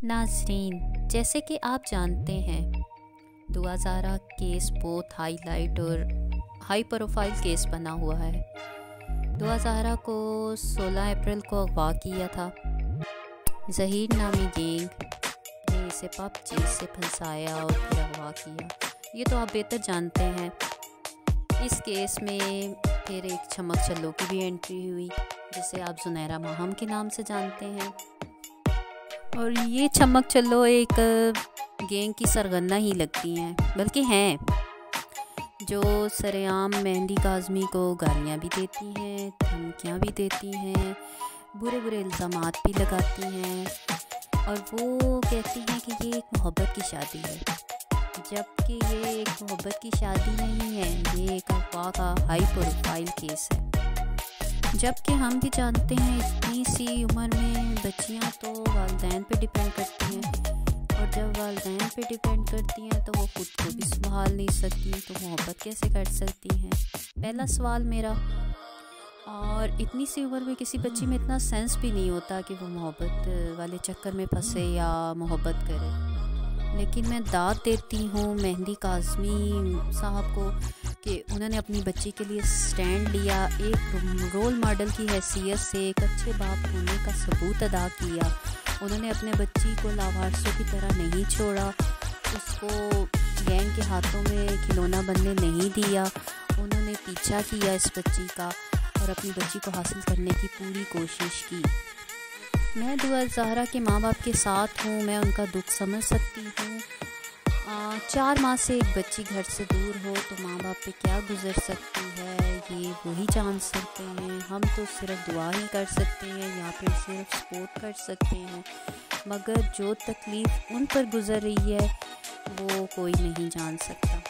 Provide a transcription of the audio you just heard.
नाज़रीन, जैसे कि आप जानते हैं दुआ ज़ारा केस बहुत हाईलाइट और हाई प्रोफाइल केस बना हुआ है। दुआ ज़ारा को 16 अप्रैल को अगवा किया था। ज़हीर नामी गैंग ने इसे पबजी से फंसाया और फिर अगवा किया। ये तो आप बेहतर जानते हैं। इस केस में फिर एक चमक चल्लो की भी एंट्री हुई, जिसे आप जुनैरा माहम के नाम से जानते हैं। और ये चमक चल्लो एक गैंग की सरगना ही लगती हैं, बल्कि हैं, जो सरेआम मेहंदी काज़मी को गालियाँ भी देती हैं, धमकियाँ भी देती हैं, बुरे बुरे इल्ज़ामात भी लगाती हैं और वो कहती हैं कि ये एक मोहब्बत की शादी है, जबकि ये एक मोहब्बत की शादी नहीं है, ये एक अगवा का हाई प्रोफाइल केस है। जबकि हम भी जानते हैं इतनी सी उम्र में बच्चियां तो वालिदैन पे डिपेंड करती हैं, और जब वालिदैन पे डिपेंड करती हैं तो वो खुद को भी संभाल नहीं सकती, तो मोहब्बत कैसे कर सकती हैं? पहला सवाल मेरा। और इतनी सी उम्र में किसी बच्ची में इतना सेंस भी नहीं होता कि वो मोहब्बत वाले चक्कर में फंसे या मोहब्बत करे। लेकिन मैं दाद देती हूँ मेहंदी काज़मी साहब को कि उन्होंने अपनी बच्ची के लिए स्टैंड लिया, एक रोल मॉडल की हैसियत से एक अच्छे बाप होने का सबूत अदा किया। उन्होंने अपने बच्ची को लावारिसों की तरह नहीं छोड़ा, उसको गैंग के हाथों में खिलौना बनने नहीं दिया। उन्होंने पीछा किया इस बच्ची का और अपनी बच्ची को हासिल करने की पूरी कोशिश की। मैं दुआ ज़ारा के माँ बाप के साथ हूँ, मैं उनका दुख समझ सकती हूँ। 4 माह से एक बच्ची घर से दूर हो तो माँ बाप पे क्या गुजर सकती है, ये वही जान सकते हैं। हम तो सिर्फ दुआ ही कर सकते हैं या फिर सिर्फ सपोर्ट कर सकते हैं, मगर जो तकलीफ़ उन पर गुजर रही है वो कोई नहीं जान सकता।